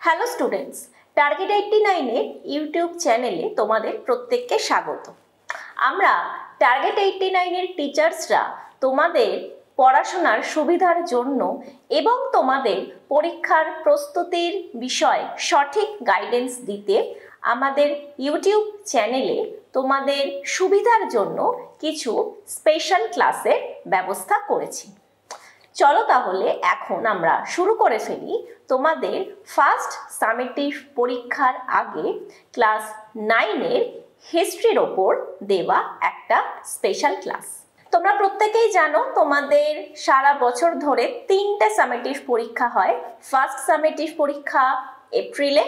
Hello students, target 89 এর YouTube চ্যানেলে তোমাদের প্রত্যেককে স্বাগত। আমরা টার্গেট 89 এর টিচার্সরা তোমাদের পড়াশোনার সুবিধার জন্য এবং তোমাদের পরীক্ষার প্রস্তুতির বিষয়ে সঠিক গাইডেন্স দিতে আমাদের ইউটিউব চ্যানেলে তোমাদের সুবিধার জন্য কিছু স্পেশাল ক্লাসের ব্যবস্থা করেছি। চলো তাহলে এখন আমরা শুরু করে ফেলি তোমাদের ফার্স্ট সামেটিভ পরীক্ষার আগে ক্লাস 9 এর হিস্ট্রির ওপর দেওয়া একটা স্পেশাল ক্লাস। তোমরা প্রত্যেকেই জানো তোমাদের সারা বছর ধরে 3টে সামেটিভ পরীক্ষা হয়। ফার্স্ট সামেটিভ পরীক্ষা এপ্রিলে,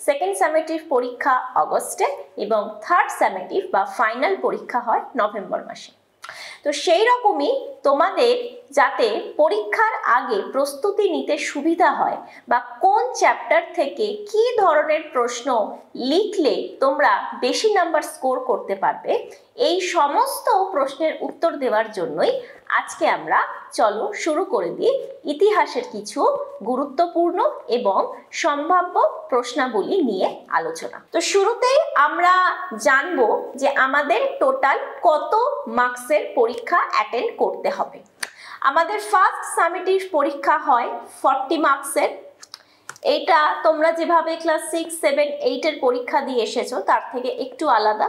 সেকেন্ড সামেটিভ পরীক্ষা অগস্টে এবং থার্ড সামেটিভ বা ফাইনাল পরীক্ষা হয় নভেম্বর মাসে। তো সেই রকমই তোমাদের যাতে পরীক্ষার আগে প্রস্তুতি নিতে সুবিধা হয় বা কোন চ্যাপ্টার থেকে কি ধরনের প্রশ্ন লিখলে তোমরা বেশি নাম্বার স্কোর করতে পারবে, এই সমস্ত প্রশ্নের উত্তর দেওয়ার জন্যই আজকে আমরা চলো শুরু করে দিই ইতিহাসের কিছু গুরুত্বপূর্ণ এবং সম্ভাব্য প্রশ্নাবলী নিয়ে আলোচনা। তো শুরুতেই আমরা জানবো যে আমাদের টোটাল কত মার্কসের পরীক্ষা অ্যাটেন্ড করতে হবে। আমাদের ফার্স্ট সামেটিভ পরীক্ষা হয় 40 মার্কসের। এইটা তোমরা যেভাবে ক্লাস 6, 7, 8 এর পরীক্ষা দিয়ে এসেছো তার থেকে একটু আলাদা।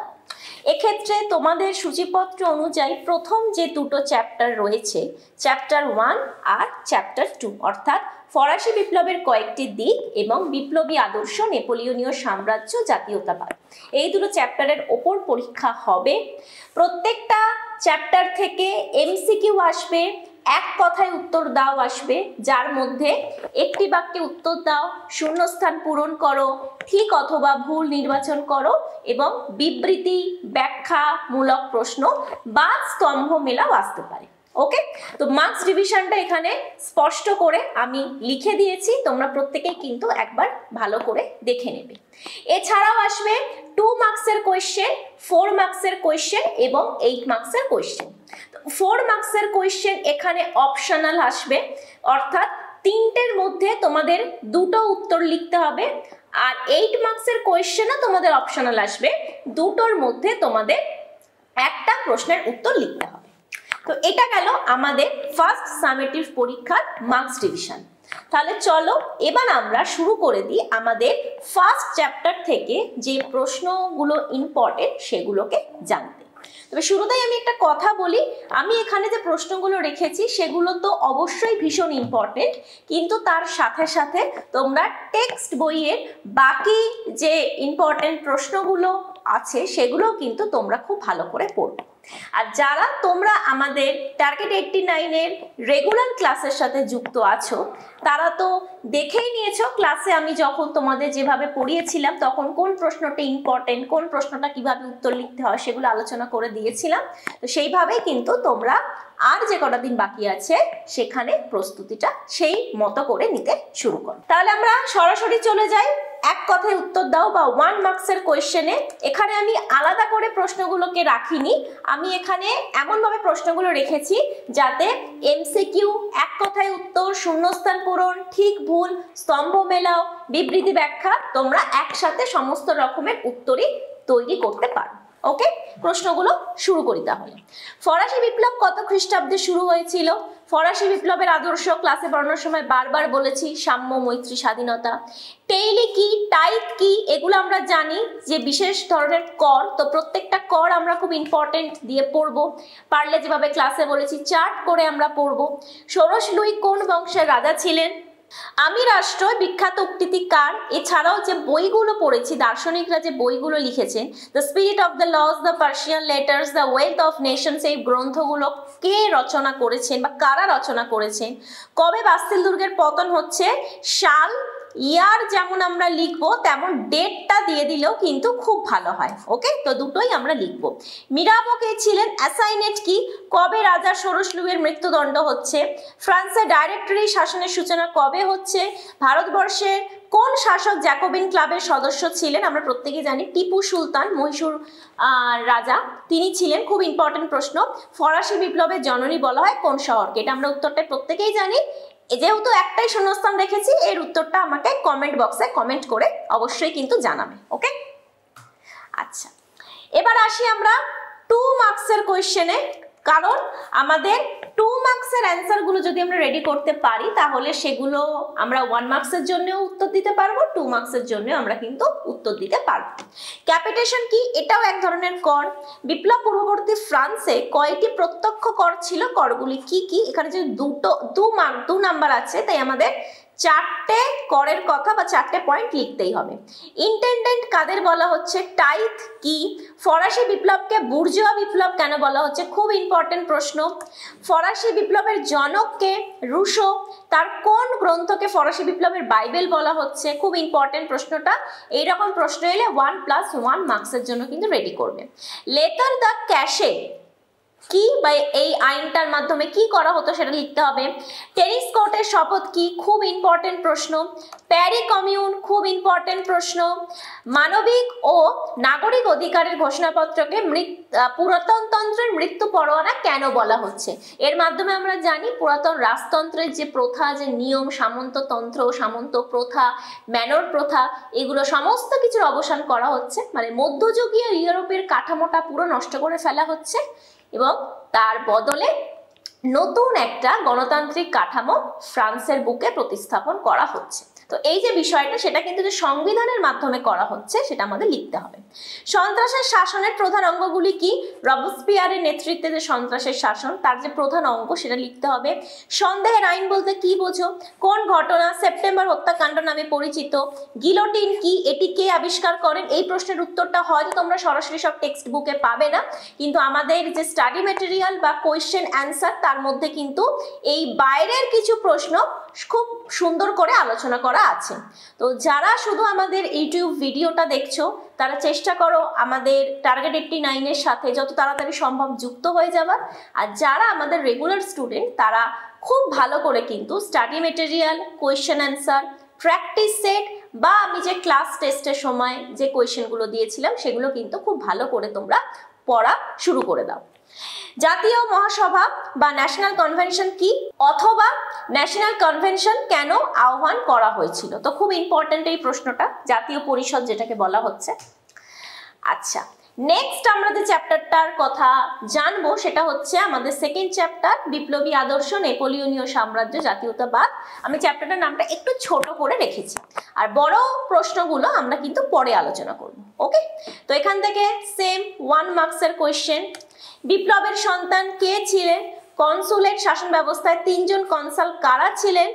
এক্ষেত্রে তোমাদের সূচিপত্র অনুযায়ী প্রথম যে দুটো চ্যাপ্টার রয়েছে, চ্যাপ্টার 1 আর চ্যাপ্টার 2, অর্থাৎ ফরাসি বিপ্লবের কয়েকটি দিক এবং বিপ্লবী আদর্শ, নেপোলিয়নীয় সাম্রাজ্য, জাতীয়তাবাদ, এই দুটো চ্যাপ্টারের ওপর পরীক্ষা হবে। প্রত্যেকটা চ্যাপ্টার থেকে এমসিকিউ আসবে, এক কথায় উত্তর দাও আসবে, যার মধ্যে একটি বাক্যে উত্তর দাও, শূন্যস্থান পূরণ করো, ঠিক অথবা ভুল নির্বাচন করো এবং বিবৃতি ব্যাখ্যামূলক প্রশ্ন বা স্তম্ভ মেলাও আসতে পারে। ওকে, তো মার্কস ডিভিশনটা এখানে স্পষ্ট করে আমি লিখে দিয়েছি, তোমরা প্রত্যেকেই কিন্তু একবার ভালো করে দেখে নেবে। এছাড়াও আসবে 2 মার্কসের কোয়েশ্চেন, 4 মার্কসের কোয়েশ্চেন এবং 8 মার্কসের কোয়েশ্চেন। 4 মার্কসের কোয়েশ্চেন এখানে অপশনাল আসবে, অর্থাৎ 3টের মধ্যে তোমাদের 2টো উত্তর লিখতে হবে, আর 8 মার্কসের কোয়েশ্চেনও তোমাদের অপশনাল আসবে, 2টোর মধ্যে তোমাদের একটা প্রশ্নের উত্তর লিখতে হবে। তো এটা গেল আমাদের ফার্স্ট সামেটিভ পরীক্ষার মার্কস ডিভিশন। তাহলে চলো এবার আমরা শুরু করে দিই আমাদের ফার্স্ট চ্যাপ্টার থেকে যে প্রশ্নগুলো ইম্পর্টেন্ট সেগুলোকে জানতে। তবে শুরুতেই আমি একটা কথা বলি, আমি এখানে যে প্রশ্নগুলো রেখেছি সেগুলো তো অবশ্যই ভীষণ ইম্পর্টেন্ট, কিন্তু তার সাথে সাথে তোমরা টেক্সট বইয়ের বাকি যে ইম্পর্টেন্ট প্রশ্নগুলো আছে সেগুলো কিন্তু তোমরা খুব ভালো করে পড়বে। আর যারা তোমরা আমাদের টার্গেট 89 এর রেগুলার ক্লাসের সাথে যুক্ত আছো তারা তো দেখেই নিয়েছো ক্লাসে আমি যখন তোমাদের যেভাবে পড়িয়েছিলাম তখন কোন প্রশ্নটা ইম্পর্টেন্ট, কোন প্রশ্নটা কিভাবে উত্তর লিখতে হয় সেগুলো আলোচনা করে দিয়েছিলাম। তো সেইভাবেই কিন্তু তোমরা আর যে কটা দিন বাকি আছে সেখানে প্রস্তুতিটা সেই মতো করে নিতে শুরু করো। তাহলে আমরা সরাসরি চলে যাই এক কথায় উত্তর দাও বা 1 মার্কসের কোয়েশ্চেনে। এখানে আমি আলাদা করে প্রশ্নগুলোকে রাখিনি, আমি এখানে এমনভাবে প্রশ্নগুলো রেখেছি যাতে এমসিকিউ, এক কথায় উত্তর, শূন্যস্থান পূরণ, ঠিক ভুল, স্তম্ভ মেলাও, বিবৃতি ব্যাখ্যা তোমরা একসাথে সমস্ত রকমের উত্তরই তৈরি করতে পারো। ওকে, প্রশ্নগুলো শুরু করি তাহলে। ফরাসি বিপ্লব কত খ্রিস্টাব্দে শুরু হয়েছিল? ফরাসি বিপ্লবের আদর্শ ক্লাসে পড়ানোর সময় বারবার বলেছি, সাম্য, মৈত্রী, স্বাধীনতা। টেইলি কি, টাইট কি, এগুলো আমরা জানি যে বিশেষ ধরনের কর, তো প্রত্যেকটা কর আমরা খুব ইম্পর্টেন্ট দিয়ে পড়বো। পারলে যেভাবে ক্লাসে বলেছি চার্ট করে আমরা পড়বো। ষোড়শ লুই কোন বংশের রাজা ছিলেন? আমি রাষ্ট্র বিখ্যাত উক্তিটি কার? এছাড়াও যে বইগুলো পড়েছি, দার্শনিকরা যে বইগুলো লিখেছেন, the spirit of the laws, the Persian letters, the wealth of nations, এই গ্রন্থগুলো কে রচনা করেছেন বা কারা রচনা করেছেন? কবে বাস্তিল দুর্গের পতন হচ্ছে? সাল, ইয়ার যেমন আমরা লিখবো তেমন ডেটটা দিয়ে দিলেও কিন্তু খুব ভালো হয়। ওকে, তো দুটোই আমরা লিখবো। মিরাবো কে ছিলেন? অ্যাসাইনেট কি? কবে রাজা ষোড়শ লুইয়ের মৃত্যুদণ্ড হচ্ছে? ফ্রান্সে ডাইরেক্টরি শাসনের সূচনা কবে হচ্ছে? ভারতবর্ষের কোন শাসক জ্যাকোবিন ক্লাবের সদস্য ছিলেন? আমরা প্রত্যেকেই জানি টিপু সুলতান, মহীশূর রাজা, তিনি ছিলেন। খুব ইম্পর্টেন্ট প্রশ্ন। ফরাসি বিপ্লবের জননী বলা হয় কোন শহরকে? এটা আমরা উত্তরটা প্রত্যেকেই জানি, যেহেতু একটাই শূন্যস্থান রেখেছি, এর উত্তরটা আমাকে কমেন্ট বক্সে কমেন্ট করে অবশ্যই কিন্তু জানাবে। ওকে, আচ্ছা এবার আসি আমরা 2 মার্কসের কোয়েশ্চেনে। কারণ আমাদের 2 মার্কসের অ্যান্সারগুলো যদি আমরা রেডি করতে পারি তাহলে সেগুলো আমরা 1 মার্কসের জন্যও উত্তর দিতে পারবো, 2 মার্কসের জন্য আমরা কিন্তু উত্তর দিতে পারবো। ক্যাপিটেশন কি? এটাও এক ধরনের কর। বিপ্লব পূর্ববর্তী ফ্রান্সে কয়টি প্রত্যক্ষ কর ছিল? করগুলি কি কি? এখানে যে 2 নাম্বার আছে, তাই আমাদের 4টে করের কথা বা 4টে পয়েন্ট লিখতেই হবে। ইন্টেন্ডেন্ট কাদের বলা হচ্ছে? টাইথ কি? ফরাসি বিপ্লবকে বুর্জোয়া বিপ্লব কেন বলা হচ্ছে? খুব ইম্পর্টেন্ট প্রশ্ন। ফরাসি বিপ্লবের জনককে? রুশো। তার কোন গ্রন্থকে ফরাসি বিপ্লবের বাইবেল বলা হচ্ছে? খুব ইম্পর্টেন্ট প্রশ্নটা। এইরকম প্রশ্ন এলে 1+1 মার্কসের জন্য কিন্তু রেডি করবে। লেটার দ্য ক্যাশে কি বা এই আইনটার মাধ্যমে কি করা হতো সেটা লিখতে হবে। টেনিস কোর্টের শপথ কি? খুব ইম্পর্টেন্ট প্রশ্ন। প্যারি কমিউন, খুব ইম্পর্টেন্ট প্রশ্ন। মানবিক ও নাগরিক অধিকারের ঘোষণাপত্রকে পুরাতনতন্ত্রের মৃত্যু পরোয়ানা কেন বলা হচ্ছে? এর মাধ্যমে আমরা জানি পুরাতন রাজতন্ত্রের যে প্রথা, যে নিয়ম, সামন্ততন্ত্র, সামন্ত প্রথা, ম্যানর প্রথা, এগুলো সমস্ত কিছুর অবসান করা হচ্ছে। মানে মধ্যযুগীয় ইউরোপের কাঠামোটা পুরো নষ্ট করে ফেলা হচ্ছে এবং তার বদলে নতুন একটা গণতান্ত্রিক কাঠামো ফ্রান্সের বুকে প্রতিস্থাপন করা হচ্ছে। তো এই যে বিষয়টা, সেটা কিন্তু যে সংবিধানের মাধ্যমে করা হচ্ছে সেটা আমাদের লিখতে হবে। সন্ত্রাসের শাসনের প্রধান অঙ্গগুলি কি? রবস্পিয়ারের নেতৃত্বে যে সন্ত্রাসের শাসন, তার যে প্রধান অঙ্গ সেটা লিখতে হবে। সন্দেহের আইন বলতে কি বোঝো? কোন ঘটনা সেপ্টেম্বর হত্যাকাণ্ড নামে পরিচিত? গিলোটিন কি? এটি কে আবিষ্কার করেন? এই প্রশ্নের উত্তরটা হয়তো তোমরা সরাসরি সব টেক্সট বুকে পাবে না, কিন্তু আমাদের যে স্টাডি ম্যাটেরিয়াল বা কোয়েশ্চেন অ্যান্সার তার মধ্যে কিন্তু এই বাইরের কিছু প্রশ্ন খুব সুন্দর করে আলোচনা করা আছে। তো যারা শুধু আমাদের ইউটিউব ভিডিওটা দেখছো তারা চেষ্টা করো আমাদের টার্গেট 89 এর সাথে যত তাড়াতাড়ি সম্ভব যুক্ত হয়ে যাবার। আর যারা আমাদের রেগুলার স্টুডেন্ট তারা খুব ভালো করে কিন্তু study material, question answer, practice set বা আমি যে ক্লাস টেস্টের সময় যে কোয়েশ্চেনগুলো দিয়েছিলাম সেগুলো কিন্তু খুব ভালো করে তোমরা পড়া শুরু করে দাও। জাতীয় মহাসভা বা ন্যাশনাল কনভেনশন কি? অথবা ন্যাশনাল কনভেনশন কেন আহ্বান করা হয়েছিল? তো খুব ইম্পর্টেন্ট এই প্রশ্নটা, জাতীয় পরিষদ যেটাকে বলা হচ্ছে। আচ্ছা, নেক্সট আমরা যে চ্যাপ্টারটার কথা জানবো সেটা হচ্ছে আমাদের সেকেন্ড চ্যাপ্টার, বিপ্লবী আদর্শ, নেপোলিয়নীয় সাম্রাজ্য, জাতীয়তাবাদ। আমি চ্যাপ্টারটার নামটা একটু ছোট করে রেখেছি, আর বড় প্রশ্নগুলো আমরা কিন্তু পরে আলোচনা করব। ওকে, তো এখান থেকে সেম 1 মার্কসের কোয়েশ্চেন। বিপ্লবের সন্তান কে ছিলেন? কনসুলেট শাসন ব্যবস্থায় 3 জন কনসাল কারা ছিলেন?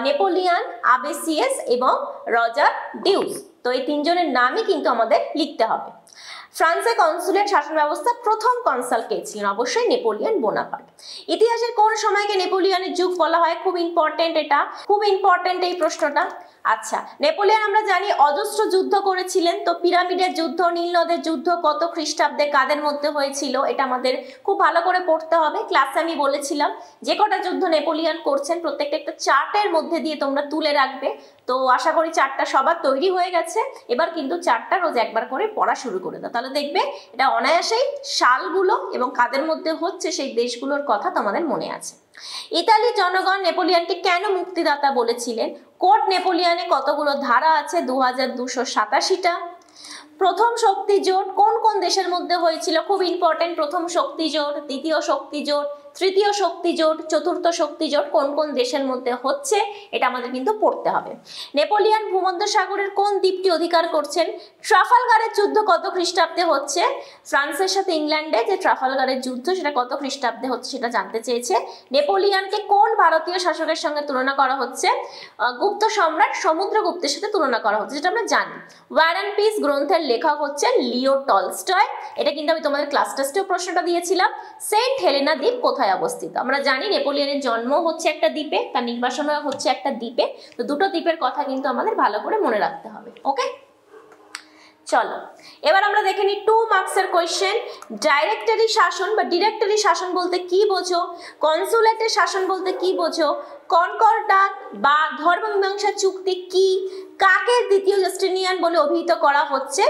নেপোলিয়ান, আবেসিয়াস এবং রজার ডিউস। তো এই 3 জনের নামই কিন্তু আমাদের লিখতে হবে। ফ্রান্সে কনসুলেট শাসন ব্যবস্থার প্রথম কনসাল কে ছিলেন? অবশ্যই নেপোলিয়ান বোনাপার্ট। ইতিহাসের কোন সময়কে নেপোলিয়ানের যুগ বলা হয়? খুব ইম্পর্টেন্ট, এটা খুব ইম্পর্টেন্ট এই প্রশ্নটা। আচ্ছা, নেপোলিয়ান আমরা জানি অজস্র যুদ্ধ করেছিলেন। তো পিরামিডের যুদ্ধ, নীল নদের যুদ্ধ কত খ্রিস্টাব্দে কাদের মধ্যে হয়েছিল এটা আমাদের খুব ভালো করে পড়তে হবে। ক্লাসে আমি বলেছিলাম যে কটা যুদ্ধ নেপোলিয়ান করছেন প্রত্যেকটা একটা চার্টের মধ্যে দিয়ে তোমরা তুলে রাখবে। তো আশা করি চার্টটা সবার তৈরি হয়ে গেছে। এবার কিন্তু চার্টটা রোজ একবার করে পড়া শুরু করে দাও, তাহলে দেখবে এটা অনায়াসেই সালগুলো এবং কাদের মধ্যে হচ্ছে সেই দেশগুলোর কথা তোমাদের মনে আছে। ইতালির জনগণ নেপোলিয়ানকে কেন মুক্তিদাতা বলেছিলেন? কোড নেপোলিয়ানে কতগুলো ধারা আছে? 2287টা। প্রথম শক্তি জোট কোন কোন দেশের মধ্যে হয়েছিল? খুব ইম্পর্টেন্ট, প্রথম শক্তি জোট, দ্বিতীয় শক্তি জোট, তৃতীয় শক্তি জোট, চতুর্থ শক্তি জোট কোন কোন দেশের মধ্যে হচ্ছে এটা আমাদের কিন্তু পড়তে হবে। নেপোলিয়ান ভূমধ্যসাগরের কোন দ্বীপটি অধিকার করছেন? ট্রাফালগারের যুদ্ধ কত খ্রিস্টাব্দে হচ্ছে? ফ্রান্সের সাথে ইংল্যান্ডে যে ট্রাফালগারের যুদ্ধ সেটা কত খ্রিস্টাব্দে হচ্ছে সেটা জানতে চেয়েছে। নেপোলিয়ানকে কোন ভারতীয় শাসকের সঙ্গে তুলনা করা হচ্ছে? গুপ্ত সম্রাট সমুদ্রগুপ্তের সাথে তুলনা করা হচ্ছে, যেটা আমরা জানি। ওয়ার অ্যান্ড পিস গ্রন্থের লেখক হচ্ছেন লিও টলস্টয়। এটা কিন্তু আমি তোমাদের ক্লাস টেস্টেও প্রশ্নটা দিয়েছিলাম। সেন্ট হেলেনা দ্বীপ কোথায় অবস্থিত? আমরা জানি নেপোলিয়নের জন্ম হচ্ছে একটা দ্বীপে, তার নির্বাসনও হচ্ছে একটা দ্বীপে। তো দুটো দ্বীপের কথা কিন্তু আমাদের ভালো করে মনে রাখতে হবে। ওকে, চলো এবার আমরা দেখে নিই 2 মার্কসের কোয়েশ্চেন। ডাইরেক্টরি শাসন বা ডিরেক্টরি শাসন বলতে কি বোঝো? কনসুলেটের শাসন বলতে কি বোঝো? কনকর্ডাট বা ধর্মমীমাংসা চুক্তি কি? কাকে দ্বিতীয় জাস্টিনিয়ান বলে অভিহিত করা হচ্ছে?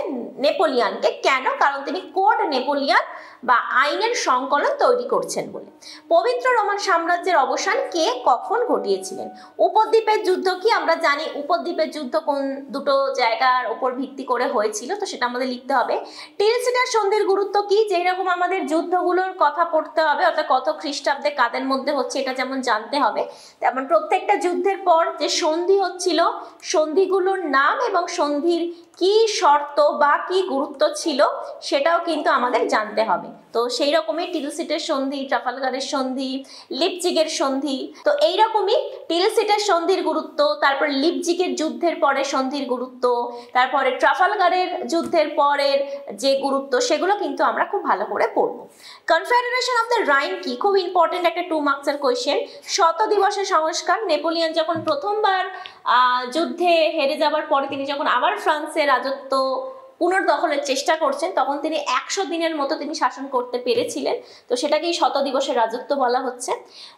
নেপোলিয়ানকে। কেন? কারণ তিনি কোড নেপোলিয়ান বা আইনের সংকলন তৈরি করছেন বলে। পবিত্র রোমান সাম্রাজ্যের অবসান কে কখন ঘটিয়েছিলেন? উপদ্বীপের যুদ্ধ কি? আমরা জানি উপদ্বীপের যুদ্ধ কোন দুটো জায়গার উপর ভিত্তি করে হয়েছিল, তো সেটা আমাদের লিখতে হবে। টিলসিটার সন্ধির গুরুত্ব কি? যেই রকম আমাদের যুদ্ধগুলোর কথা পড়তে হবে, অর্থাৎ কত খ্রিস্টাব্দে কাদের মধ্যে হচ্ছে এটা যেমন জানতে হবে, তেমন প্রত্যেকটা যুদ্ধের পর যে সন্ধি হচ্ছিল সন্ধিগুলোর নাম এবং সন্ধির কি শর্ত বা কি গুরুত্ব ছিল সেটাও কিন্তু আমাদের জানতে হবে। তো সেই রকমই টিলসিটের সন্ধি, ট্রাফালগারের সন্ধি, লিপজিগের সন্ধি, তো এইরকমই টিলসিটের সন্ধির গুরুত্ব, তারপর লিপজিগের যুদ্ধের পরে সন্ধির গুরুত্ব, তারপরে ট্রাফালগারের যুদ্ধের পরের যে গুরুত্ব, সেগুলো কিন্তু আমরা খুব ভালো করে পড়ব। কনফেডারেশন অফ দ্য রাইন কি? খুব ইম্পর্টেন্ট একটা 2 মার্কসের কোয়েশ্চেন। শত দিবসের সংস্কার। নেপোলিয়ন যখন প্রথমবার যুদ্ধে হেরে যাবার পরে তিনি যখন আবার ফ্রান্সের রাজত্ব পুনর্দখলের চেষ্টা করছেন, তখন তিনি 100 দিনের মতো তিনি শাসন করতে পেরেছিলেন, তো সেটাকেই শত দিবসের রাজত্ব বলা হচ্ছে।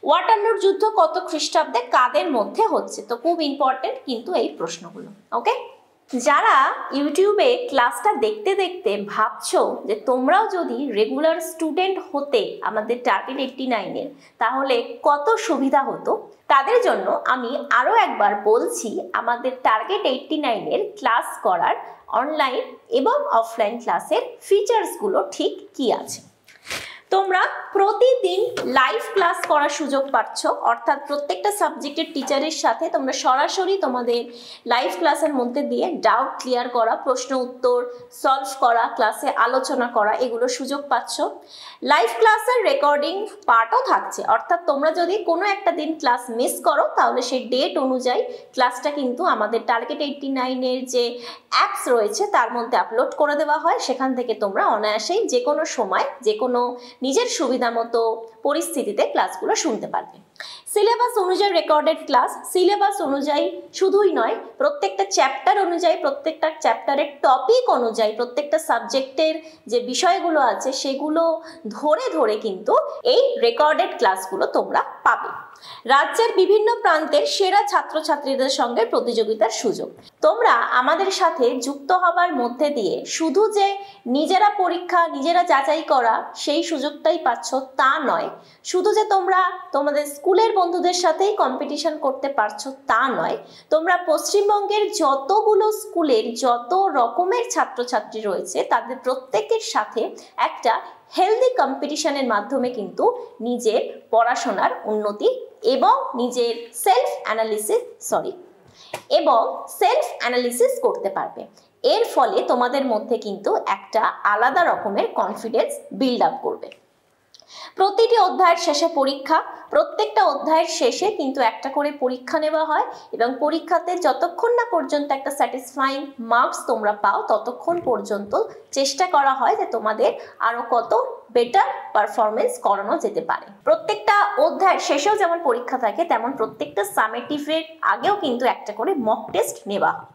ওয়াটারলুর যুদ্ধ কত খ্রিস্টাব্দে কাদের মধ্যে হচ্ছে? তো খুব ইম্পর্টেন্ট কিন্তু এই প্রশ্নগুলো। ওকে, যারা ইউটিউবে ক্লাসটা দেখতে দেখতে ভাবছো যে তোমরাও যদি রেগুলার স্টুডেন্ট হতে আমাদের টার্গেট 89-এর, তাহলে কত সুবিধা হতো, তাদের জন্য আমি আরও একবার বলছি আমাদের টার্গেট 89-এর ক্লাস করার অনলাইন এবং অফলাইন ক্লাসের ফিচার্সগুলো ঠিক কি আছে। তোমরা প্রতিদিন লাইভ ক্লাস করার সুযোগ পাচ্ছ, অর্থাৎ প্রত্যেকটা সাবজেক্টের টিচারের সাথে তোমরা সরাসরি তোমাদের লাইভ ক্লাসের মধ্যে দিয়ে ডাউট ক্লিয়ার করা, প্রশ্ন উত্তর সলভ করা, ক্লাসে আলোচনা করা, এগুলো সুযোগ পাচ্ছ। লাইভ ক্লাসের রেকর্ডিং পার্টও থাকছে, অর্থাৎ তোমরা যদি কোনো একটা দিন ক্লাস মিস করো তাহলে সেই ডেট অনুযায়ী ক্লাসটা কিন্তু আমাদের টার্গেট 89-এর যে অ্যাপস রয়েছে তার মধ্যে আপলোড করে দেওয়া হয়। সেখান থেকে তোমরা অনায়াসেই যে কোনো সময় যে কোনো নিজের সুবিধা মতো পরিস্থিতিতে ক্লাসগুলো শুনতে পারবে। সিলেবাস অনুযায়ী রেকর্ডেড ক্লাস। সিলেবাস অনুযায়ী শুধুই নয়, প্রত্যেকটা চ্যাপ্টার অনুযায়ী, প্রত্যেকটা চ্যাপ্টারের টপিক অনুযায়ী, প্রত্যেকটা সাবজেক্টের যে বিষয়গুলো আছে সেগুলো ধরে ধরে কিন্তু এই রেকর্ডেড ক্লাসগুলো তোমরা পাবে। রাজ্যের বিভিন্ন প্রান্তের সেরা ছাত্রছাত্রীদের সঙ্গে প্রতিযোগিতার সুযোগ। তোমরা আমাদের সাথে যুক্ত হবার মধ্যে দিয়ে শুধু যে নিজেরা পরীক্ষা নিজেরা যাচাই করা সেই সুযোগটাই পাচ্ছ তা নয়, শুধু যে তোমরা তোমাদের স্কুলের বন্ধুদের সাথেই কম্পিটিশন করতে পারছো তা নয়, তোমরা পশ্চিমবঙ্গের যতগুলো স্কুলের যত রকমের ছাত্রছাত্রী রয়েছে তাদের প্রত্যেকের সাথে একটা হেলদি কম্পিটিশনের মাধ্যমে কিন্তু নিজের পড়াশোনার উন্নতি এবং নিজের সেলফ অ্যানালিসিস করতে পারবে। এর ফলে তোমাদের মধ্যে কিন্তু একটা আলাদা রকমের কনফিডেন্স বিল্ড আপ করবে। প্রতিটি অধ্যায়ের শেষে পরীক্ষা। প্রত্যেকটা অধ্যায়ের শেষে কিন্তু একটা করে পরীক্ষা নেওয়া হয় এবং পরীক্ষাতে যতক্ষণ না পর্যন্ত একটা স্যাটিসফাইং মার্কস তোমরা পাও ততক্ষণ পর্যন্ত চেষ্টা করা হয় যে তোমাদের আরো কত বেটার পারফরমেন্স করানো যেতে পারে। প্রত্যেকটা অধ্যায়ের শেষেও যেমন পরীক্ষা থাকে, তেমন প্রত্যেকটা সামেটিভের আগেও কিন্তু একটা করে মক টেস্ট নেওয়া হয়।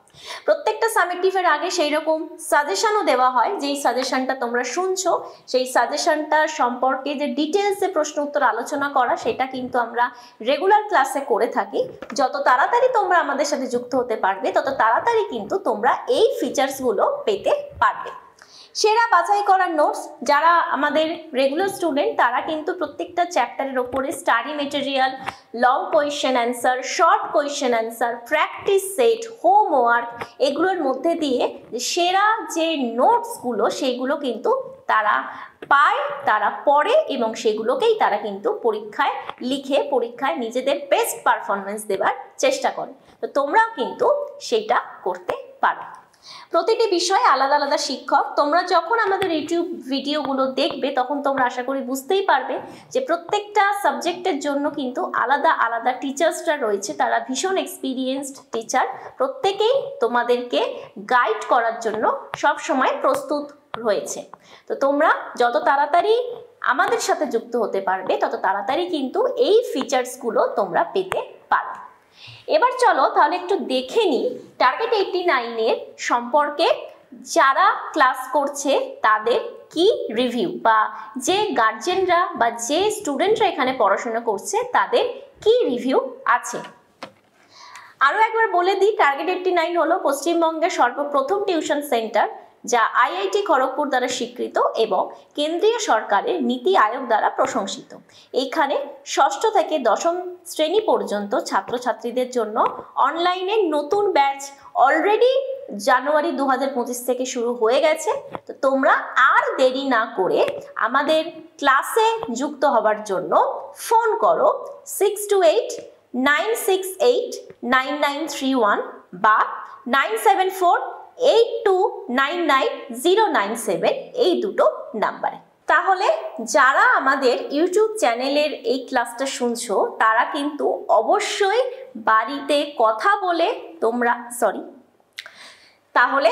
প্রত্যেকটা সামেটিভের আগে সেই রকম সাজেশনও দেওয়া হয়, যেই সাজেশনটা তোমরা শুনছো সেই সাজেশনটা সম্পর্কে যে ডিটেলসে প্রশ্ন উত্তর আলোচনা করা, সেটা কিন্তু আমরা রেগুলার ক্লাসে করে থাকি। যত তাড়াতাড়ি তোমরা আমাদের সাথে যুক্ত হতে পারবে তত তাড়াতাড়ি কিন্তু তোমরা এই ফিচার্সগুলো পেতে পারবে। সেরা বাছাই করা নোটস। যারা আমাদের রেগুলার স্টুডেন্ট তারা কিন্তু প্রত্যেকটা চ্যাপ্টারের ওপরে study material, long question answer, short question answer, practice set, homework, এগুলোর মধ্যে দিয়ে সেরা যে নোটসগুলো সেইগুলো কিন্তু তারা পায়, তারা পড়ে এবং সেগুলোকেই তারা কিন্তু পরীক্ষায় লিখে পরীক্ষায় নিজেদের বেস্ট পারফরমেন্স দেওয়ার চেষ্টা করে। তো তোমরাও কিন্তু সেটা করতে পারো। প্রতিটি বিষয়ে আলাদা আলাদা শিক্ষক। তোমরা যখন আমাদের ইউটিউব ভিডিওগুলো দেখবে তখন তোমরা আশা করি বুঝতেই পারবে যে প্রত্যেকটা সাবজেক্টের জন্য কিন্তু আলাদা আলাদা টিচার্সরা রয়েছে, তারা ভীষণ এক্সপিরিয়েন্সড টিচার, প্রত্যেকেই তোমাদেরকে গাইড করার জন্য সব সময় প্রস্তুত রয়েছে। তো তোমরা যত তাড়াতাড়ি আমাদের সাথে যুক্ত হতে পারবে তত তাড়াতাড়ি কিন্তু এই ফিচার্সগুলো তোমরা পেতে পারো। এবার চলো তাহলে একটু দেখে নিই টার্গেট 89-এর সম্পর্কে যারা ক্লাস করছে তাদের কি রিভিউ, বা যে গার্জেনরা বা যে স্টুডেন্টরা এখানে পড়াশোনা করছে তাদের কি রিভিউ আছে। আরও একবার বলে দিই, টার্গেট 89 হলো পশ্চিমবঙ্গের সর্বপ্রথম টিউশন সেন্টার যা আইআইটি খড়গপুর দ্বারা স্বীকৃত এবং কেন্দ্রীয় সরকারের নীতি আয়োগ দ্বারা প্রশংসিত। এইখানে ষষ্ঠ থেকে দশম শ্রেণী পর্যন্ত ছাত্রছাত্রীদের জন্য অনলাইনে নতুন ব্যাচ অলরেডি জানুয়ারি 2025 থেকে শুরু হয়ে গেছে। তো তোমরা আর দেরি না করে আমাদের ক্লাসে যুক্ত হবার জন্য ফোন করো 6289689931 বা 9748299097 এই দুটো নাম্বারে। তাহলে যারা আমাদের ইউটিউব চ্যানেলের এই ক্লাসটা শুনছো তারা কিন্তু অবশ্যই বাড়িতে কথা বলে তাহলে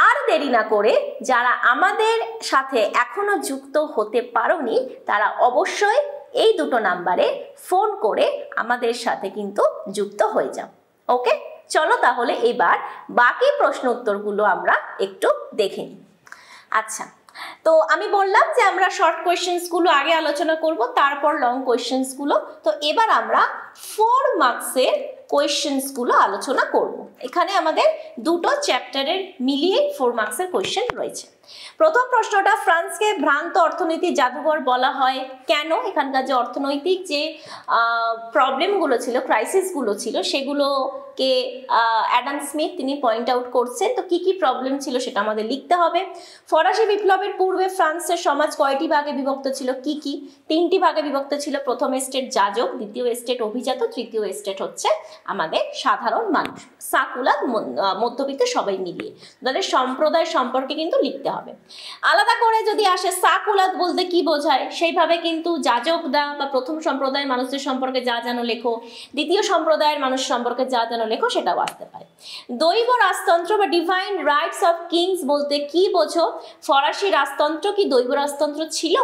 আর দেরি না করে যারা আমাদের সাথে এখনো যুক্ত হতে পারোনি তারা অবশ্যই এই দুটো নাম্বারে ফোন করে আমাদের সাথে কিন্তু যুক্ত হয়ে যাও। ওকে, চলো তাহলে এবার বাকি প্রশ্ন উত্তরগুলো আমরা একটু দেখে নিই। আচ্ছা, তো আমি বললাম যে আমরা শর্ট কোয়েশ্চেন্সগুলো আগে আলোচনা করব, তারপর লং কোয়েশ্চেন্সগুলো। তো এবার আমরা 4 মার্কসের কোয়েশ্চেন্সগুলো আলোচনা করব। এখানে আমাদের দুটো চ্যাপ্টারের মিলিয়ে 4 মার্কসের কোয়েশ্চেন রয়েছে। প্রথম প্রশ্নটা, ফ্রান্সকে ভ্রান্ত অর্থনীতির জাদুঘর বলা হয় কেন? এখানকার যে অর্থনৈতিক যে প্রবলেমগুলো ছিল, ক্রাইসিসগুলো ছিল, সেগুলোকে অ্যাডাম স্মিথ তিনি পয়েন্ট আউট করছেন। তো কি কি প্রবলেম ছিল সেটা আমাদের লিখতে হবে। ফরাসি বিপ্লবের পূর্বে ফ্রান্সের সমাজ কয়টি ভাগে বিভক্ত ছিল? কি কি? 3টি ভাগে বিভক্ত ছিল। প্রথম স্টেট যাজক, দ্বিতীয় স্টেট অভিজাত, তৃতীয় স্টেট হচ্ছে আমাদের সাধারণ মানুষ, সাকুলার, মধ্যবিত্ত সবাই মিলিয়ে। তাদের সম্প্রদায় সম্পর্কে কিন্তু লিখতে হবে। আলাদা করে যদি আসে সাকুলাত বলতে কি বোঝায়, সেইভাবে কিন্তু যাজকদা বা প্রথম সম্প্রদায়ের মানুষদের সম্পর্কে যা জানো লেখো, দ্বিতীয় সম্প্রদায়ের মানুষ সম্পর্কে যা জানো লেখো, সেটাও আসতে পারে। দৈব রাজতন্ত্র বা ডিভাইন রাইটস অফ কিংস বলতে কি বোঝো? ফরাসি রাজতন্ত্র কি দৈব রাজতন্ত্র ছিল?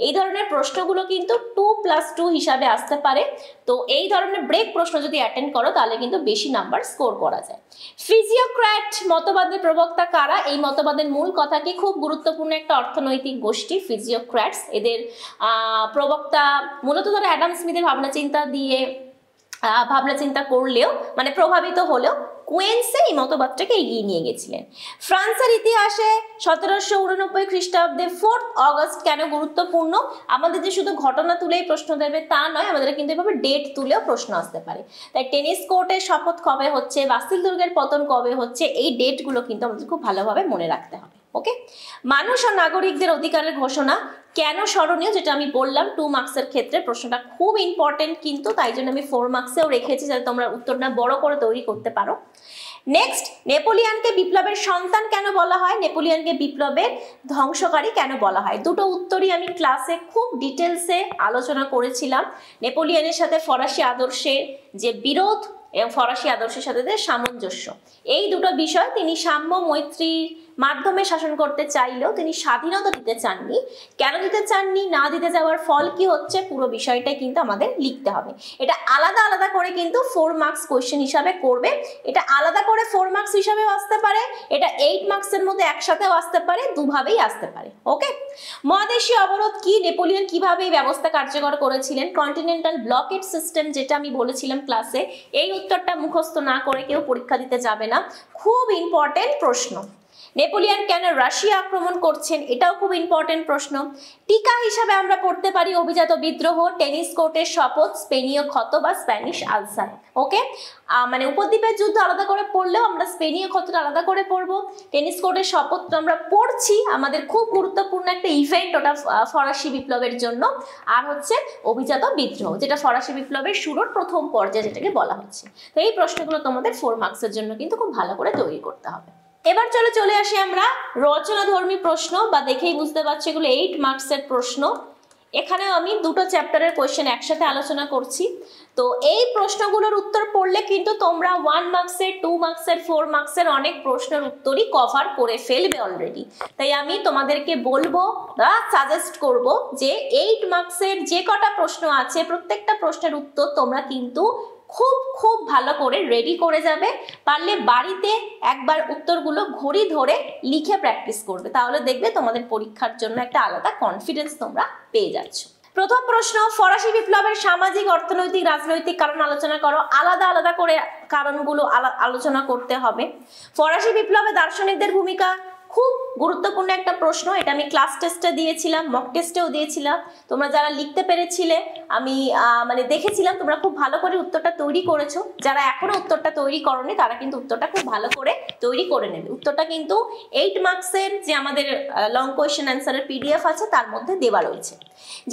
এই ধরনের প্রশ্নগুলো কিন্তু 2+2 হিসাবে আসতে পারে। তো এই ধরনের ব্রেক প্রশ্ন যদি অ্যাটেন্ড করো তাহলে কিন্তু বেশি নাম্বার স্কোর করা যায়। ফিজিওক্র্যাট মতবাদের প্রবক্তা কারা? এই মতবাদের মূল কথা কি? খুব গুরুত্বপূর্ণ একটা অর্থনৈতিক গোষ্ঠী ফিজিওক্র্যাটস। এদের প্রবক্তা মূলত ধরো অ্যাডাম স্মিথের ভাবনা চিন্তা করলেও মানে প্রভাবিত হলেও কুয়েন্সে এই মতবাদটাকে এগিয়ে নিয়ে গেছিলেন। ফ্রান্সের ইতিহাসে 1789 খ্রিস্টাব্দে 4 অগস্ট কেন গুরুত্বপূর্ণ? আমাদের যে শুধু ঘটনা তুলেই প্রশ্ন দেবে তা নয়, আমাদের কিন্তু এভাবে ডেট তুলেও প্রশ্ন আসতে পারে। তাই টেনিস কোর্টের শপথ কবে হচ্ছে, বাস্তিল দুর্গের পতন কবে হচ্ছে, এই ডেটগুলো কিন্তু আমাদের খুব ভালোভাবে মনে রাখতে হবে। ওকে, মানুষ ও নাগরিকদের অধিকারের ঘোষণা কেন স্মরণীয়? যেটা আমি বললাম 2 মার্কসের ক্ষেত্রে প্রশ্নটা খুব ইম্পর্টেন্ট, কিন্তু তাই জন্য আমি 4 মার্কসেও রেখেছি যাতে তোমরা উত্তরটা বড় করে তৈরি করতে পারো। নেক্সট, নেপোলিয়ানকে বিপ্লবের সন্তান কেন বলা হয়? নেপোলিয়ানকে বিপ্লবের ধ্বংসকারী কেন বলা হয়? দুটো উত্তরই আমি ক্লাসে খুব ডিটেলসে আলোচনা করেছিলাম। নেপোলিয়ানের সাথে ফরাসি আদর্শের যে বিরোধ এবং ফরাসি আদর্শের সাথে সামঞ্জস্য, এই দুটো বিষয় তিনি সাম্য মৈত্রীর মাধ্যমে শাসন করতে চাইলেও তিনি স্বাধীনতা দিতে চাননি। কেন দিতে চাননি, না দিতে যাওয়ার ফল কি হচ্ছে, পুরো বিষয়টাই কিন্তু আমাদের লিখতে হবে। এটা আলাদা আলাদা করে কিন্তু 4 মার্কস কোয়েশ্চেন হিসাবে করবে। এটা আলাদা করে 4 মার্কস হিসাবেও আসতে পারে, এটা 8 মার্কসের মধ্যে একসাথেও আসতে পারে, দুভাবেই আসতে পারে। ওকে, মহাদেশীয় অবরোধ কি? নেপোলিয়ন কিভাবে এই ব্যবস্থা কার্যকর করেছিলেন? কন্টিনেন্টাল ব্লকেট সিস্টেম, যেটা আমি বলেছিলাম ক্লাসে। এই উত্তরটা মুখস্থ না করে কেউ পরীক্ষা দিতে যাবে না, খুব ইম্পর্টেন্ট প্রশ্ন। নেপোলিয়ন কেন রাশিয়া আক্রমণ করছেন? এটাও খুব ইম্পর্টেন্ট প্রশ্ন। টিকা হিসাবে আমরা পড়তে পারি অভিজাত বিদ্রোহ, টেনিস কোর্টের শপথ, স্পেনীয় ক্ষত বা স্প্যানিশ আলসার। ওকে, মানে উপদ্বীপের যুদ্ধ আলাদা করে পড়লেও আমরা স্পেনীয় ক্ষতটা আলাদা করে পড়বো। টেনিস কোর্টের শপথ আমরা পড়ছি, আমাদের খুব গুরুত্বপূর্ণ একটা ইভেন্ট, ওটা ফরাসি বিপ্লবের জন্য। আর হচ্ছে অভিজাত বিদ্রোহ, যেটা ফরাসি বিপ্লবের শুরুর প্রথম পর্যায়ে যেটাকে বলা হচ্ছে। তো এই প্রশ্নগুলো তোমাদের 4 মার্কসের জন্য কিন্তু খুব ভালো করে তৈরি করতে হবে। এবার চলে আসি আমরা রচনাধর্মী প্রশ্ন, বা দেখেই বুঝতে পারছি এগুলো 8 মার্কসের প্রশ্ন। এখানে আমি দুটো চ্যাপ্টারের কোয়েশ্চেন একসাথে আলোচনা করছি। তো এই প্রশ্নগুলোর উত্তর পড়লে কিন্তু তোমরা 1 মার্কসের, 2 মার্কসের, 4 মার্কসের অনেক প্রশ্নের উত্তরই কভার করে ফেলবে অলরেডি। তাই আমি তোমাদেরকে বলবো বা সাজেস্ট করব যে 8 মার্কসের যে কটা প্রশ্ন আছে প্রত্যেকটা প্রশ্নের উত্তর তোমরা কিন্তু খুব ভালো করে রেডি করে যাবে। পারলে বাড়িতে একবার উত্তরগুলো ঘড়ি ধরে লিখে প্র্যাকটিস করবে, তাহলে দেখবে তোমাদের পরীক্ষার জন্য একটা আলাদা কনফিডেন্স তোমরা পেয়ে যাচ্ছ। প্রথম প্রশ্ন, ফরাসি বিপ্লবের সামাজিক, অর্থনৈতিক, রাজনৈতিক কারণ আলোচনা করো। আলাদা আলাদা করে কারণগুলো আলোচনা করতে হবে। ফরাসি বিপ্লবে দার্শনিকদের ভূমিকা খুব গুরুত্বপূর্ণ একটা প্রশ্ন, এটা আমি ক্লাস টেস্টে দিয়েছিলাম, মক টেস্টেও দিয়েছিলাম। তোমরা যারা লিখতে পেরেছিলে আমি মানে দেখেছিলাম তোমরা খুব ভালো করে উত্তরটা তৈরি করেছো। যারা এখনো উত্তরটা তৈরি করোনি তারা কিন্তু উত্তরটা খুব ভালো করে তৈরি করে নেবে। উত্তরটা কিন্তু 8 মার্কসের যে আমাদের লং কোয়েশ্চেন অ্যান্সারের পিডিএফ আছে তার মধ্যে দেওয়া রয়েছে।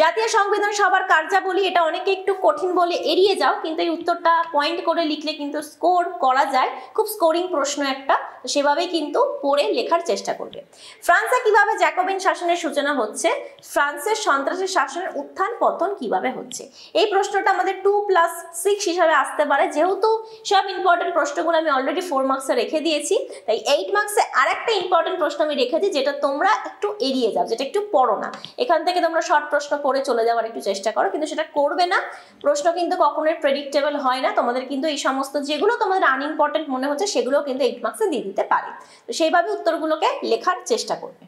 জাতীয় সংবিধান সভার কার্যাবলী, এটা অনেকে একটু কঠিন বলে এড়িয়ে যাও, কিন্তু এই উত্তরটা পয়েন্ট করে লিখলে কিন্তু স্কোর করা যায়, খুব স্কোরিং প্রশ্ন একটা, সেভাবেই কিন্তু পড়ে লেখার চেষ্টা করবে। ফ্রান্সে কিভাবে জ্যাকোবিন শাসনের সূচনা হচ্ছে? ফ্রান্সের সন্ত্রাসী শাসনের উত্থান পতন কিভাবে হচ্ছে? এই প্রশ্নটা আমাদের 2+6 হিসাবে আসতে পারে, যেহেতু সব ইম্পর্টেন্ট প্রশ্নগুলো আমি অলরেডি 4 মার্কসে রেখে দিয়েছি, তাই 8 মার্কসে আরেকটা ইম্পর্টেন্ট প্রশ্ন আমি রেখেছি যেটা তোমরা একটু এড়িয়ে যাও, যেটা একটু পড়ো না। এখান থেকে তোমরা শর্ট প্রশ্ন পড়ে চলে যাওয়ার একটু চেষ্টা করো, কিন্তু সেটা করবে না। প্রশ্ন কিন্তু কখনোই প্রেডিক্টেবল হয় না, তোমাদের কিন্তু এই সমস্ত যেগুলো তোমাদের আনইম্পর্টেন্ট মনে হচ্ছে সেগুলো কিন্তু 8 মার্কসে দিয়ে দিতে পারে, তো সেইভাবে উত্তরগুলোকে লেখার চেষ্টা করবে।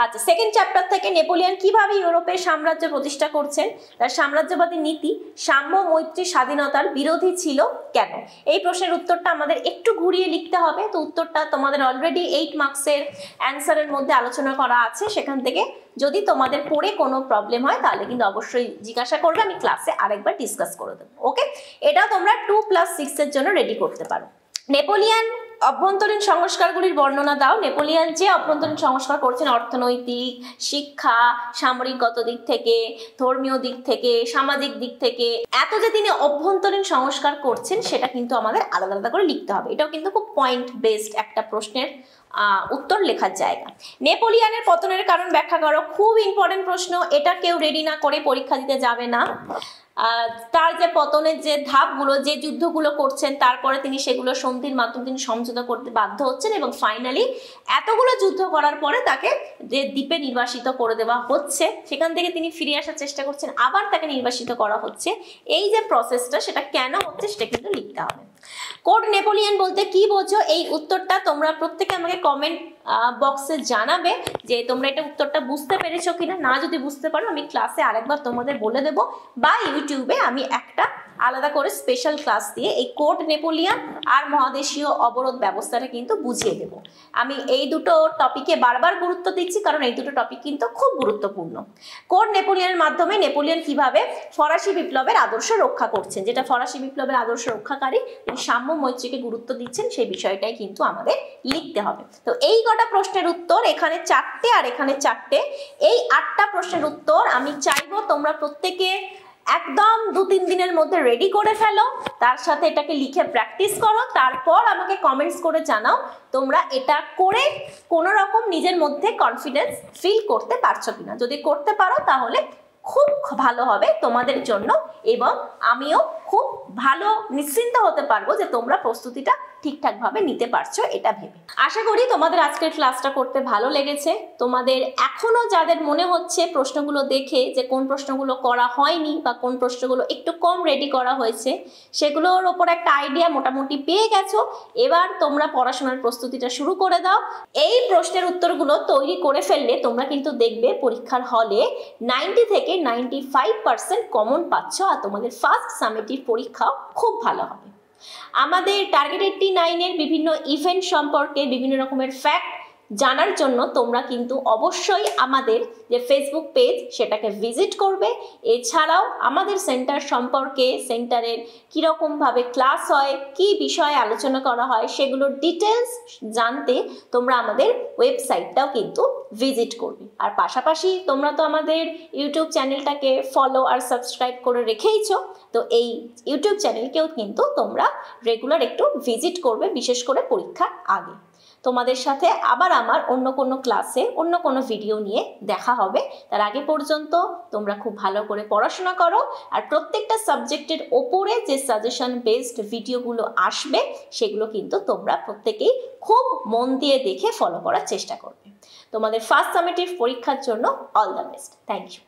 আচ্ছা, সেকেন্ড চ্যাপ্টার থেকে নেপোলিয়ন কিভাবে ইউরোপের সাম্রাজ্য প্রতিষ্ঠা করছেন? তার সাম্রাজ্যবাদী নীতি সাম্য, মৈত্রী, স্বাধীনতার বিরোধী ছিল কেন? এই প্রশ্নের উত্তরটা আমাদের একটু ঘুরিয়ে লিখতে হবে, তো উত্তরটা তোমাদের অলরেডি 8 মার্কসের অ্যান্সারের মধ্যে আলোচনা করা আছে, সেখান থেকে যদি তোমাদের পড়ে কোনো প্রবলেম হয় তাহলে কিন্তু অবশ্যই জিজ্ঞাসা করবে, আমি ক্লাসে আরেকবার ডিসকাস করে দেবো। ওকে, এটাও তোমরা 2+6 এর জন্য রেডি করতে পারো। নেপোলিয়ন অভ্যন্তরীণ সংস্কারগুলির বর্ণনা দাও। নেপোলিয়ন যে অভ্যন্তরীণ সংস্কার করছেন অর্থনৈতিক, শিক্ষা, সামরিকগত দিক থেকে, ধর্মীয় দিক থেকে, সামাজিক দিক থেকে, এত যে তিনি অভ্যন্তরীণ সংস্কার করছেন সেটা কিন্তু আমাদের আলাদা আলাদা করে লিখতে হবে। এটাও কিন্তু খুব পয়েন্ট বেসড একটা প্রশ্নের উত্তর লেখার জায়গা। নেপোলিয়নের পতনের কারণ ব্যাখ্যা করো। খুব ইম্পর্টেন্ট প্রশ্ন, এটা কেউ রেডি না করে পরীক্ষা দিতে যাবে না। তার যে পতনের যে ধাপগুলো, যে যুদ্ধগুলো করছেন, তারপরে তিনি সেগুলো সন্ধির মাধ্যমে তিনি সমঝোতা করতে বাধ্য হচ্ছেন এবং ফাইনালি এতগুলো যুদ্ধ করার পরে তাকে যে দ্বীপে নির্বাসিত করে দেওয়া হচ্ছে, সেখান থেকে তিনি ফিরে আসার চেষ্টা করছেন, আবার তাকে নির্বাসিত করা হচ্ছে। এই যে প্রসেসটা সেটা কেন হচ্ছে সেটা কিন্তু লিখতে হবে। কোড নেপোলিয়ন বলতে কি বোঝো? এই উত্তরটা তোমরা প্রত্যেকে আমাকে কমেন্ট বক্সে জানাবে যে তোমরা এটা উত্তরটা বুঝতে পেরেছো কিনা। না যদি বুঝতে পারো আমি ক্লাসে আরেকবার তোমাদের বলে দেবো, বা ইউটিউবে আমি একটা আলাদা করে স্পেশাল ক্লাস দিয়ে এই কোড নেপোলিয়ন আর মহাদেশীয় অবরোধ ব্যবস্থাটা কিন্তু বুঝিয়ে দেব। আমি এই দুটো টপিকে বারবার গুরুত্ব দিচ্ছি কারণ এই দুটো টপিক কিন্তু খুব গুরুত্বপূর্ণ। কোড নেপোলিয়নের মাধ্যমে নেপোলিয়ন কিভাবে ফরাসি বিপ্লবের আদর্শ রক্ষা করছেন, যেটা ফরাসি বিপ্লবের আদর্শ রক্ষাকারী, তিনি সাম্য, মৈত্রীকে গুরুত্ব দিচ্ছেন, সেই বিষয়টাই কিন্তু আমাদের লিখতে হবে। তো এই কটা প্রশ্নের উত্তর, এখানে 4টে আর এখানে 4টে, এই 8টা প্রশ্নের উত্তর আমি চাইবো তোমরা প্রত্যেকে একদম 2-3 দিনের মধ্যে রেডি করে ফেলো, তার সাথে এটাকে লিখে প্র্যাকটিস করো, তারপর আমাকে কমেন্টস করে জানাও তোমরা এটা করে কোনো রকম নিজের মধ্যে কনফিডেন্স ফিল করতে পারছো কিনা। যদি করতে পারো তাহলে খুব ভালো হবে তোমাদের জন্য, এবং আমিও খুব ভালো নিশ্চিন্ত হতে পারবো যে তোমরা প্রস্তুতিটা ঠিকঠাকভাবে নিতে পারছো এটা ভেবে। আশা করি তোমাদের আজকের ক্লাসটা করতে ভালো লেগেছে। তোমাদের এখনো যাদের মনে হচ্ছে প্রশ্নগুলো দেখে যে কোন প্রশ্নগুলো করা হয়নি বা কোন প্রশ্নগুলো একটু কম রেডি করা হয়েছে, সেগুলোর ওপর একটা আইডিয়া মোটামুটি পেয়ে গেছো। এবার তোমরা পড়াশোনার প্রস্তুতিটা শুরু করে দাও। এই প্রশ্নের উত্তরগুলো তৈরি করে ফেললে তোমরা কিন্তু দেখবে পরীক্ষার হলে 90 থেকে 95% কমন পাচ্ছ, আর তোমাদের ফার্স্ট সামেটিভ পরীক্ষাও খুব ভালো হবে। আমাদের টার্গেট 89 এর বিভিন্ন ইভেন্ট সম্পর্কে বিভিন্ন রকমের ফ্যাক্ট জানার জন্য তোমরা কিন্তু অবশ্যই আমাদের যে ফেসবুক পেজ সেটাকে ভিজিট করবে। এছাড়াও আমাদের সেন্টার সম্পর্কে, সেন্টারের কীরকমভাবে ক্লাস হয়, কি বিষয়ে আলোচনা করা হয়, সেগুলোর ডিটেলস জানতে তোমরা আমাদের ওয়েবসাইটটাও কিন্তু ভিজিট করবে। আর পাশাপাশি তোমরা তো আমাদের ইউটিউব চ্যানেলটাকে ফলো আর সাবস্ক্রাইব করে রেখেইছো, তো এই ইউটিউব চ্যানেলকেও কিন্তু তোমরা রেগুলার একটু ভিজিট করবে, বিশেষ করে পরীক্ষার আগে। তোমাদের সাথে আবার আমার অন্য কোনো ক্লাসে অন্য কোনো ভিডিও নিয়ে দেখা হবে। তার আগে পর্যন্ত তোমরা খুব ভালো করে পড়াশোনা করো, আর প্রত্যেকটা সাবজেক্টের ওপরে যে সাজেশন বেসড ভিডিওগুলো আসবে সেগুলো কিন্তু তোমরা প্রত্যেকেই খুব মন দিয়ে দেখে ফলো করার চেষ্টা করবে। তোমাদের ফার্স্ট সামেটিভ পরীক্ষার জন্য all the best. Thank you.